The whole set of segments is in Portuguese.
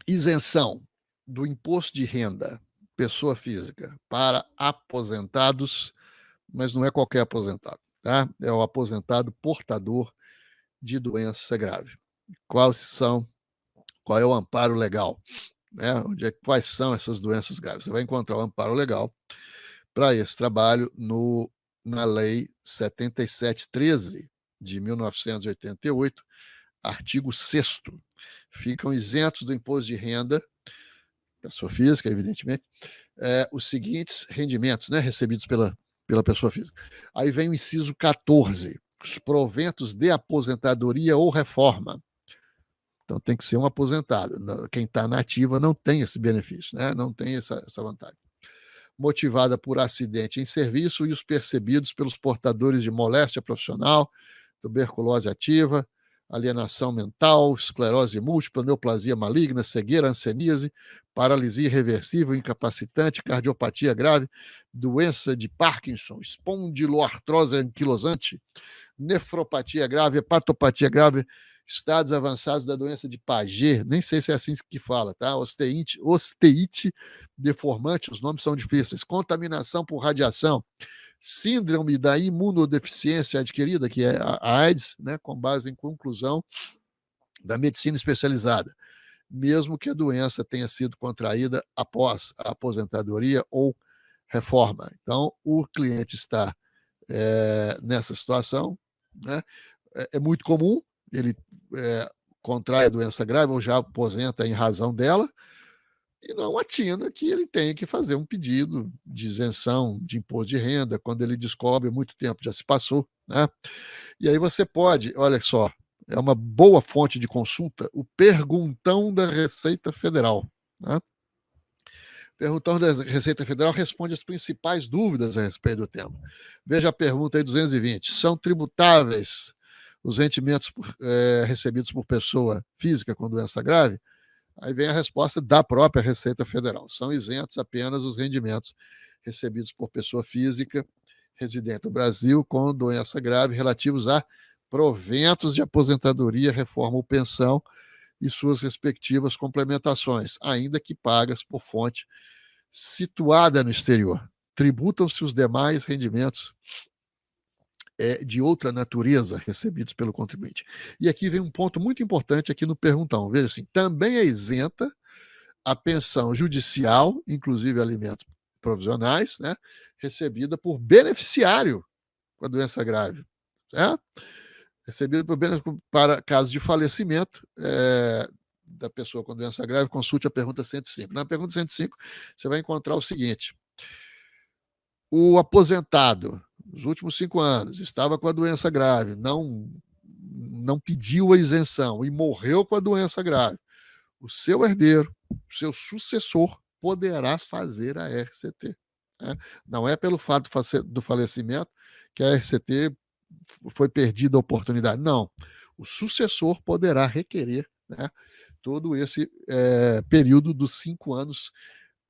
isenção do imposto de renda, pessoa física, para aposentados, mas não é qualquer aposentado, tá? É o aposentado portador de doença grave. Qual é o amparo legal? Né? Quais são essas doenças graves? Você vai encontrar o amparo legal para esse trabalho na Lei 7713 de 1988, artigo 6º. Ficam isentos do imposto de renda, pessoa física, evidentemente, os seguintes rendimentos, né, recebidos pela pessoa física. Aí vem o inciso 14, os proventos de aposentadoria ou reforma. Então tem que ser um aposentado. Quem está na ativa não tem esse benefício, né? Não tem essa vantagem. Motivada por acidente em serviço e os percebidos pelos portadores de moléstia profissional, tuberculose ativa, alienação mental, esclerose múltipla, neoplasia maligna, cegueira, hanseníase, paralisia irreversível, incapacitante, cardiopatia grave, doença de Parkinson, espondiloartrose anquilosante, nefropatia grave, hepatopatia grave, estados avançados da doença de Paget, nem sei se é assim que fala, tá? Osteite deformante, os nomes são difíceis, contaminação por radiação, síndrome da imunodeficiência adquirida, que é a AIDS, né, com base em conclusão da medicina especializada, mesmo que a doença tenha sido contraída após a aposentadoria ou reforma. Então, o cliente está nessa situação, né? É muito comum, ele contrai a doença grave ou já aposenta em razão dela, e não atina que ele tenha que fazer um pedido de isenção de imposto de renda, quando ele descobre muito tempo já se passou, né? E aí você pode, olha só, é uma boa fonte de consulta, o Perguntão da Receita Federal, né? O Perguntão da Receita Federal responde as principais dúvidas a respeito do tema. Veja a pergunta aí 220. São tributáveis os rendimentos recebidos por pessoa física com doença grave? Aí vem a resposta da própria Receita Federal. São isentos apenas os rendimentos recebidos por pessoa física residente no Brasil com doença grave relativos a proventos de aposentadoria, reforma ou pensão e suas respectivas complementações, ainda que pagas por fonte situada no exterior. Tributam-se os demais rendimentos de outra natureza recebidos pelo contribuinte. E aqui vem um ponto muito importante aqui no perguntão. Veja assim, também é isenta a pensão judicial, inclusive alimentos provisionais, né, recebida por beneficiário com a doença grave. Certo? Recebida por beneficiário para caso de falecimento da pessoa com doença grave, consulte a pergunta 105. Na pergunta 105, você vai encontrar o seguinte: o aposentado, nos últimos 5 anos, estava com a doença grave, não pediu a isenção e morreu com a doença grave. O seu herdeiro, o seu sucessor, poderá fazer a RCT. Né? Não é pelo fato do falecimento que a RCT foi perdida a oportunidade. Não. O sucessor poderá requerer, né, todo esse período dos 5 anos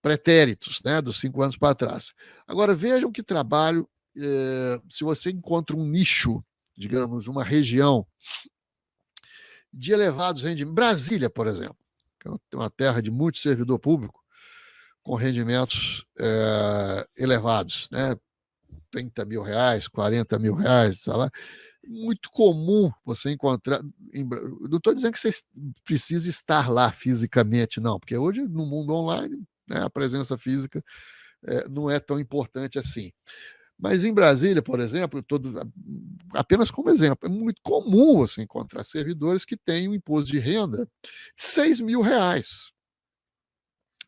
pretéritos, né, dos 5 anos para trás. Agora, vejam que trabalho, se você encontra um nicho, digamos, uma região de elevados rendimentos, Brasília, por exemplo, que é uma terra de muito servidor público, com rendimentos elevados, né, 30 mil reais, 40 mil reais de salário, muito comum você encontrar. Não estou dizendo que você precisa estar lá fisicamente, não, porque hoje, no mundo online, né, a presença física não é tão importante assim. Mas em Brasília, por exemplo, apenas como exemplo, é muito comum você encontrar servidores que têm um imposto de renda de 6 mil reais.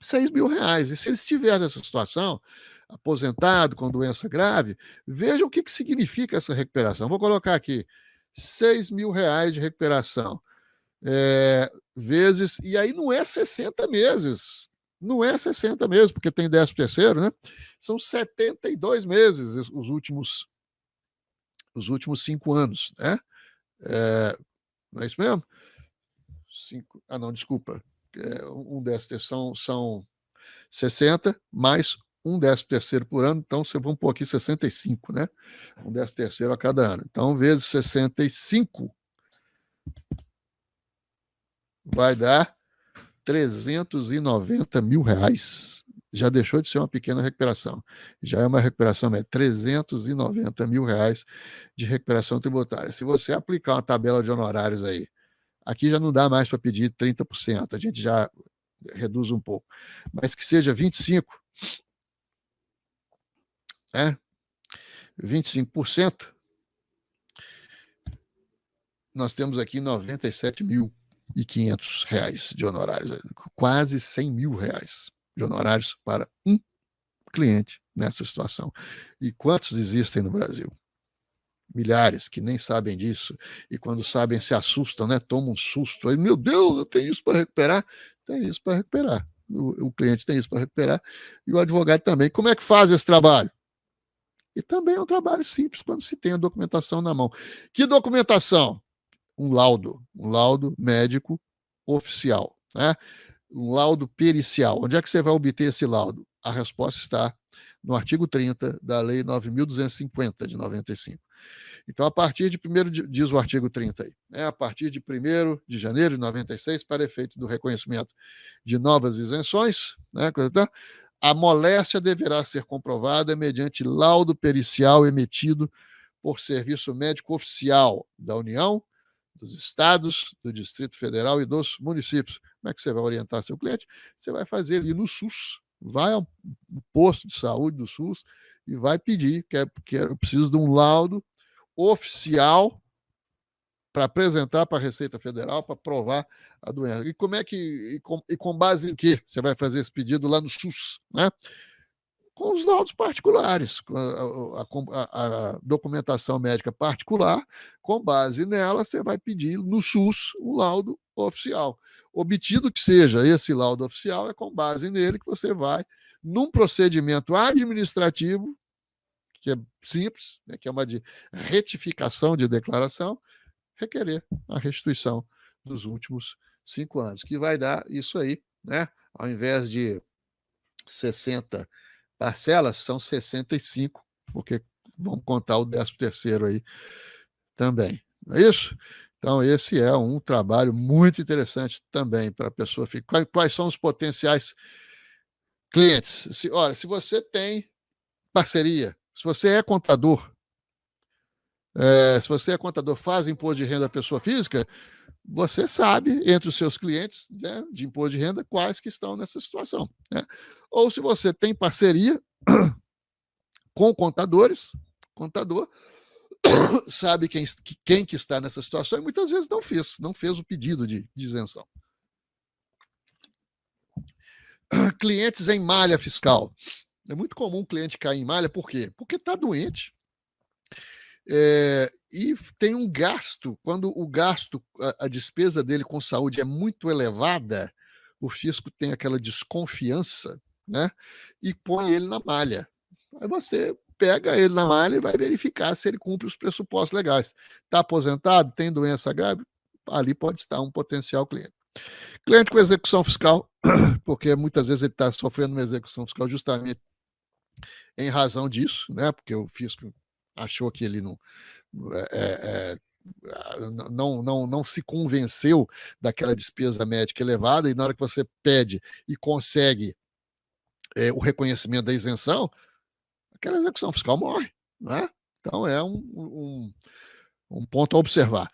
6 mil reais. E se ele estiver nessa situação, aposentado, com doença grave, vejam o que significa essa recuperação. Vou colocar aqui, 6 mil reais de recuperação. Vezes, e aí não é 60 meses, não é 60 meses, porque tem 13º, né? São 72 meses os últimos 5 anos, né? Não é isso mesmo? Não, desculpa. Um 13º são 60, mais um 13º por ano, então você vamos pôr aqui 65, né? Um 13º a cada ano. Então, vezes 65 vai dar 390 mil reais. Já deixou de ser uma pequena recuperação. Já é uma recuperação, é 390 mil reais de recuperação tributária. Se você aplicar uma tabela de honorários aí, aqui já não dá mais para pedir 30%, a gente já reduz um pouco. Mas que seja 25%, né? 25%, nós temos aqui 97.500 reais de honorários, quase 100 mil reais de honorários para um cliente nessa situação. E quantos existem no Brasil? Milhares que nem sabem disso, e quando sabem se assustam, né? Tomam um susto. Aí, meu Deus, eu tenho isso para recuperar? Tem isso para recuperar. O cliente tem isso para recuperar, e o advogado também. Como é que faz esse trabalho? E também é um trabalho simples quando se tem a documentação na mão. Que documentação? Um laudo médico oficial, né? Um laudo pericial. Onde é que você vai obter esse laudo? A resposta está no artigo 30 da Lei 9.250 de 95. Então, a partir de 1º, diz o artigo 30 aí, né? A partir de 1º de janeiro de 96, para efeito do reconhecimento de novas isenções, né? A moléstia deverá ser comprovada mediante laudo pericial emitido por serviço médico oficial da União, dos estados, do Distrito Federal e dos municípios. Como é que você vai orientar seu cliente? Você vai fazer ali no SUS, vai ao posto de saúde do SUS e vai pedir, que eu preciso de um laudo oficial para apresentar para a Receita Federal para provar a doença. E como é que com base em que você vai fazer esse pedido lá no SUS, né? Com os laudos particulares, com a documentação médica particular, com base nela, você vai pedir no SUS um laudo oficial. Obtido que seja esse laudo oficial, é com base nele que você vai, num procedimento administrativo, que é simples, né, que é uma de retificação de declaração, requerer a restituição dos últimos 5 anos, que vai dar isso aí, né? Ao invés de 60 parcelas, são 65, porque vamos contar o 13º aí também. Não é isso? Então, esse é um trabalho muito interessante também para a pessoa ficar. Quais são os potenciais clientes? Olha, se você tem parceria, se você é contador, faz imposto de renda à pessoa física, você sabe, entre os seus clientes, né, de imposto de renda, quais que estão nessa situação, né? Ou se você tem parceria com contador sabe quem que está nessa situação e muitas vezes não fez o pedido de isenção. Clientes em malha fiscal. É muito comum o cliente cair em malha, por quê? Porque está doente, e tem um gasto. Quando o gasto, a despesa dele com saúde é muito elevada, o fisco tem aquela desconfiança, né? E põe ele na malha. Aí você pega ele na malha e vai verificar se ele cumpre os pressupostos legais. Está aposentado, tem doença grave, ali pode estar um potencial cliente. Cliente com execução fiscal, porque muitas vezes ele está sofrendo uma execução fiscal justamente em razão disso, né? Porque o fisco achou que ele não se convenceu daquela despesa médica elevada, e na hora que você pede e consegue o reconhecimento da isenção, aquela execução fiscal morre, né? Então é um ponto a observar.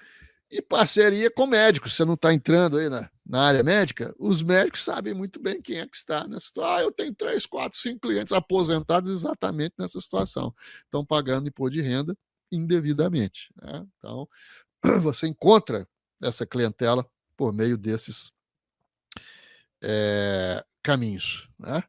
E parceria com médicos. Você não está entrando aí na área médica, os médicos sabem muito bem quem é que está nessa situação. Eu tenho 3, 4, 5 clientes aposentados exatamente nessa situação. Estão pagando imposto de renda indevidamente, né? Então, você encontra essa clientela por meio desses caminhos, né?